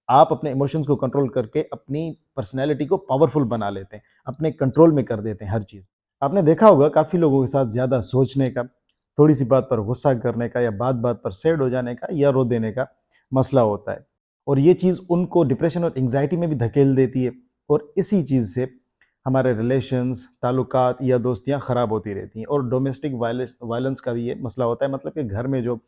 आप अपने इमोशंस को कंट्रोल करके अपनी पर्सनैलिटी को पावरफुल बना लेते हैं, अपने कंट्रोल में कर देते हैं हर चीज़। आपने देखा होगा काफ़ी लोगों के साथ ज़्यादा सोचने का, थोड़ी-सी बात पर गुस्सा करने का या बात-बात पर सैड हो जाने का या रो देने का मसला होता है। और ये चीज़ उनको डिप्रेशन और एंग्ज़ायटी में भी धकेल देती है और इसी चीज़ से हमारे रिलेशंस, ताल्लुकात या दोस्तियाँ ख़राब होती रहती हैं और डोमेस्टिक वायलेंस का भी ये मसला होता है, मतलब कि घर में जो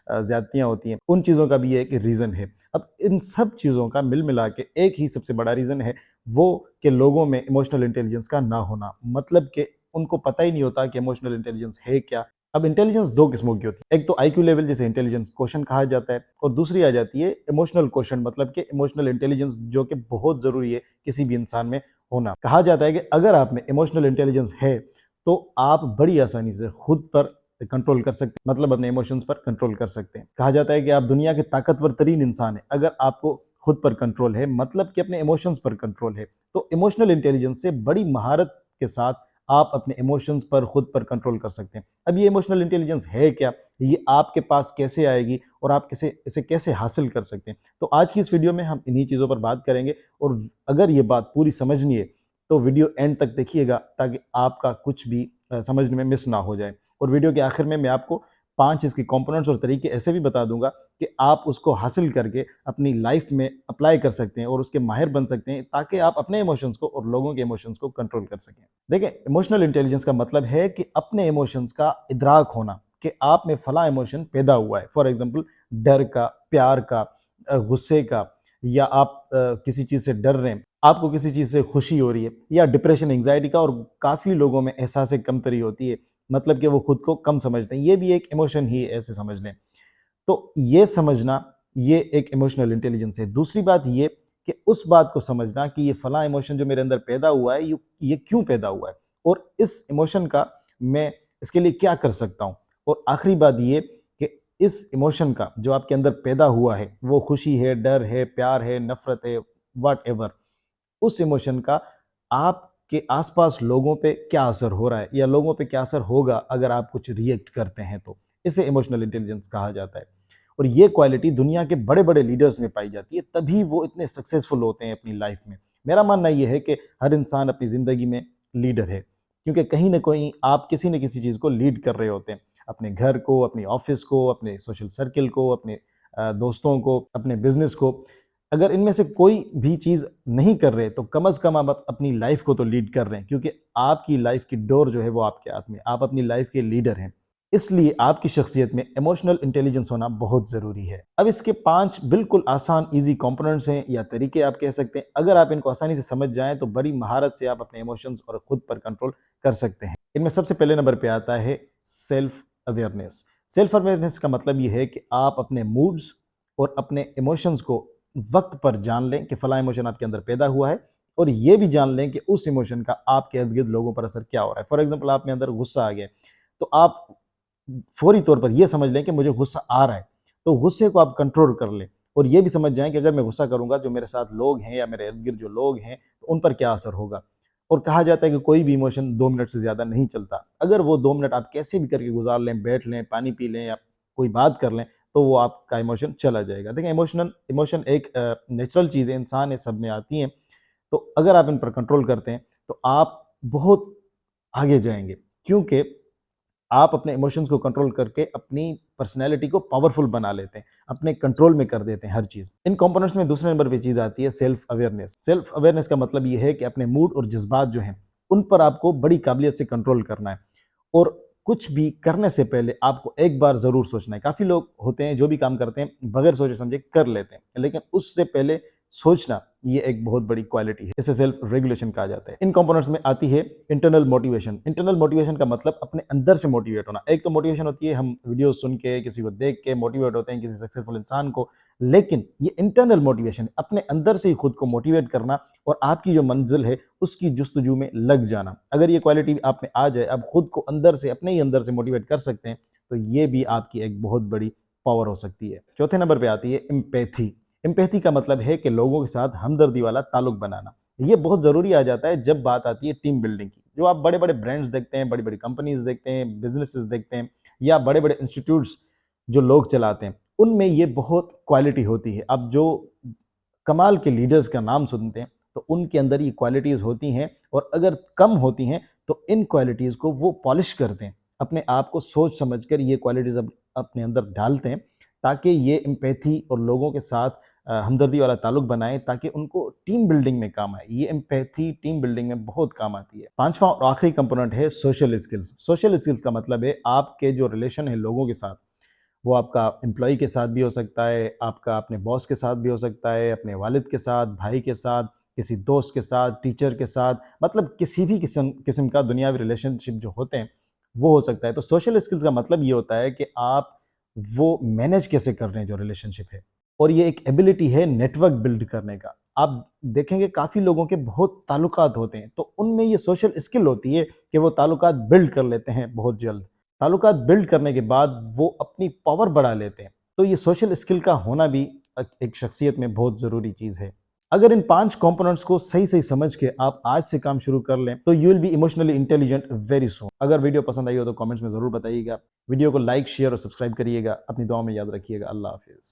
ज़्यादतियाँ होती हैं, उन चीज़ों का भी ये एक रीज़न है। अब इन सब चीज़ों का मिल मिला के एक ही सबसे बड़ा रीज़न है, वो कि लोगों में इमोशनल इंटेलिजेंस का ना होना। मतलब कि उनको पता ही नहीं होता कि इमोशनल इंटेलिजेंस है क्या? अब इंटेलिजेंस 2 किस्मों की होती है। एक तो आईक्यू लेवल जिसे इंटेलिजेंस क्वोटिएंट कहा जाता है और दूसरी आ जाती है इमोशनल क्वोटिएंट, मतलब कि इमोशनल इंटेलिजेंस, जो कि बहुत ज़रूरी है किसी भी इंसान में होना। कहा जाता है कि अगर आप में इमोशनल इंटेलिजेंस है, तो आप बड़ी आसानी से खुद पर कंट्रोल कर सकते हैं, मतलब अपने इमोशंस पर कंट्रोल कर सकते हैं। कहा जाता है कि आप दुनिया के ताकतवर तरीन इंसान हैं, अगर आपको खुद पर कंट्रोल है, मतलब कि अपने इमोशंस पर कंट्रोल है। तो इमोशनल इंटेलिजेंस से बड़ी महारत के साथ आप अपने इमोशंस पर खुद पर कंट्रोल कर सकते हैं। अब ये इमोशनल इंटेलिजेंस है क्या? ये आपके पास कैसे आएगी और आप इसे कैसे हासिल कर सकते हैं? तो आज की इस वीडियो में हम इन्हीं चीज़ों पर बात करेंगे और अगर ये बात पूरी समझनी है, तो वीडियो एंड तक देखिएगा ताकि आपका कुछ भी समझने में मिस ना हो जाए। और वीडियो के आखिर में मैं आपको 5 इसके कंपोनेंट्स और तरीके ऐसे भी बता दूँगा कि आप उसको हासिल करके अपनी लाइफ में अप्लाई कर सकते हैं और उसके माहिर बन सकते हैं, ताकि आप अपने इमोशंस को और लोगों के इमोशंस को कंट्रोल कर सकें। देखिए, इमोशनल इंटेलिजेंस का मतलब है कि अपने इमोशंस का इदराक होना कि आप में फला इमोशन पैदा हुआ है। फॉर एग्ज़ाम्पल डर का, प्यार का, गुस्से का, या आप किसी चीज़ से डर रहे हैं, आपको किसी चीज़ से खुशी हो रही है, या डिप्रेशन, एंग्ज़ायटी का। और काफ़ी लोगों में एहसास कमतरी होती है, मतलब कि वो खुद को कम समझते हैं। ये भी एक इमोशन ही है, ऐसे समझ लें। तो ये समझना, ये एक इमोशनल इंटेलिजेंस है। दूसरी बात ये कि उस बात को समझना कि ये फलाँ इमोशन जो मेरे अंदर पैदा हुआ है, ये क्यों पैदा हुआ है और इस इमोशन का मैं इसके लिए क्या कर सकता हूँ। और आखिरी बात ये कि इस इमोशन का जो आपके अंदर पैदा हुआ है, वो खुशी है, डर है, प्यार है, नफ़रत है, व्हाटएवर, उस इमोशन का आपके आसपास लोगों पे क्या असर हो रहा है या लोगों पे क्या असर होगा अगर आप कुछ रिएक्ट करते हैं तो। इसे इमोशनल इंटेलिजेंस कहा जाता है। और ये क्वालिटी दुनिया के बड़े-बड़े लीडर्स में पाई जाती है, तभी वो इतने सक्सेसफुल होते हैं अपनी लाइफ में। मेरा मानना ये है कि हर इंसान अपनी ज़िंदगी में लीडर है, क्योंकि कहीं न कहीं आप किसी न किसी चीज़ को लीड कर रहे होते हैं। अपने घर को, अपने ऑफ़िस को, अपने सोशल सर्किल को, अपने दोस्तों को, अपने बिज़नेस को। अगर इनमें से कोई भी चीज़ नहीं कर रहे, तो कम से कम आप अपनी लाइफ को तो लीड कर रहे हैं, क्योंकि आपकी लाइफ की डोर जो है वो आपके हाथ में है। आप अपनी लाइफ के लीडर हैं। इसलिए आपकी शख्सियत में इमोशनल इंटेलिजेंस होना बहुत ज़रूरी है। अब इसके 5 बिल्कुल आसान ईज़ी कंपोनेंट्स हैं या तरीके आप कह सकते हैं। अगर आप इनको आसानी से समझ जाएँ, तो बड़ी महारत से आप अपने इमोशंस और खुद पर कंट्रोल कर सकते हैं। इनमें सबसे पहले नंबर पे आता है सेल्फ अवेयरनेस। सेल्फ अवेयरनेस का मतलब ये है कि आप अपने मूड्स और अपने इमोशंस को वक्त पर जान लें कि फला इमोशन आपके अंदर पैदा हुआ है, और ये भी जान लें कि उस इमोशन का आपके इर्द गिर्द लोगों पर असर क्या हो रहा है। फॉर एग्जाम्पल, आप में अंदर गुस्सा आ गया, तो आप फौरी तौर पर ये समझ लें कि मुझे गुस्सा आ रहा है, तो गुस्से को आप कंट्रोल कर लें। और ये भी समझ जाएं कि अगर मैं गुस्सा करूंगा, जो मेरे साथ लोग हैं या मेरे इर्द गिर्द जो लोग हैं, तो उन पर क्या असर होगा। और कहा जाता है कि कोई भी इमोशन 2 मिनट से ज्यादा नहीं चलता। अगर वो 2 मिनट आप कैसे भी करके गुजार लें, बैठ लें, पानी पी लें या कोई बात कर लें, तो वो आपका इमोशन चला जाएगा। देखिए, इमोशन एक नेचुरल चीज़ है, इंसान है, सब में आती हैं। तो अगर आप इन पर कंट्रोल करते हैं, तो आप बहुत आगे जाएँगे, क्योंकि आप अपने इमोशंस को कंट्रोल करके अपनी पर्सनैलिटी को पावरफुल बना लेते हैं, अपने कंट्रोल में कर देते हैं हर चीज़। इन कंपोनेंट्स में दूसरे नंबर पे चीज़ आती है सेल्फ अवेयरनेस। सेल्फ अवेयरनेस का मतलब ये है कि अपने मूड और जज़्बात जो हैं, उन पर आपको बड़ी काबिलियत से कंट्रोल करना है। और कुछ भी करने से पहले आपको एक बार ज़रूर सोचना है। काफ़ी लोग होते हैं जो भी काम करते हैं बगैर सोचे समझे कर लेते हैं, लेकिन उससे पहले सोचना, ये एक बहुत बड़ी क्वालिटी है। इसे सेल्फ रेगुलेशन कहा जाता है। इन कंपोनेंट्स में आती है इंटरनल मोटिवेशन। इंटरनल मोटिवेशन का मतलब अपने अंदर से मोटिवेट होना। एक तो मोटिवेशन होती है, हम वीडियो सुन के, किसी को देख के मोटिवेट होते हैं, किसी सक्सेसफुल इंसान को। लेकिन ये इंटरनल मोटिवेशन, अपने अंदर से ही खुद को मोटिवेट करना और आपकी जो मंजिल है उसकी जुस्तजू में लग जाना। अगर ये क्वालिटी आप में आ जाए, आप खुद को अंदर से, अपने ही अंदर से मोटिवेट कर सकते हैं, तो ये भी आपकी एक बहुत बड़ी पावर हो सकती है। चौथे नंबर पे आती है एम्पैथी। एम्पैथी का मतलब है कि लोगों के साथ हमदर्दी वाला ताल्लुक बनाना। ये बहुत ज़रूरी आ जाता है जब बात आती है टीम बिल्डिंग की। जो आप बड़े-बड़े ब्रांड्स देखते हैं, बड़ी-बड़ी कंपनीज़ देखते हैं, बिज़नेसेस देखते हैं, या बड़े-बड़े इंस्टीट्यूट्स जो लोग चलाते हैं, उनमें ये बहुत क्वालिटी होती है। अब जो कमाल के लीडर्स का नाम सुनते हैं तो उनके अंदर ये क्वालिटीज़ होती हैं, और अगर कम होती हैं तो इन क्वालिटीज़ को वो पॉलिश करते हैं, अपने आप को सोच समझ कर ये क्वालिटीज़ अपने अंदर डालते हैं, ताकि ये एम्पैथी और लोगों के साथ हमदर्दी वाला ताल्लुक बनाएं, ताकि उनको टीम बिल्डिंग में काम आए। ये एम्पैथी टीम बिल्डिंग में बहुत काम आती है। पांचवा और आखिरी कंपोनेंट है सोशल स्किल्स। सोशल स्किल्स का मतलब है आपके जो रिलेशन है लोगों के साथ, वो आपका एम्प्लॉय के साथ भी हो सकता है, आपका अपने बॉस के साथ भी हो सकता है, अपने वालिद के साथ, भाई के साथ, किसी दोस्त के साथ, टीचर के साथ, मतलब किसी भी किस्म किस्म का दुनियावी रिलेशनशिप जो होते हैं, वो हो सकता है। तो सोशल स्किल्स का मतलब ये होता है कि आप वो मैनेज कैसे कर रहे हैं जो रिलेशनशिप है, और ये एक एबिलिटी है नेटवर्क बिल्ड करने का। आप देखेंगे काफ़ी लोगों के बहुत ताल्लुकात होते हैं, तो उनमें ये सोशल स्किल होती है कि वो ताल्लुकात बिल्ड कर लेते हैं बहुत जल्द। ताल्लुकात बिल्ड करने के बाद वो अपनी पावर बढ़ा लेते हैं। तो ये सोशल स्किल का होना भी एक शख्सियत में बहुत ज़रूरी चीज़ है। अगर इन 5 कंपोनेंट्स को सही-सही समझ के आप आज से काम शुरू कर लें, तो you will be emotionally intelligent very soon. अगर वीडियो पसंद आई हो तो कमेंट्स में ज़रूर बताइएगा। वीडियो को लाइक, शेयर और सब्सक्राइब करिएगा। अपनी दुआओं में याद रखिएगा। अल्लाह हाफ़िज़।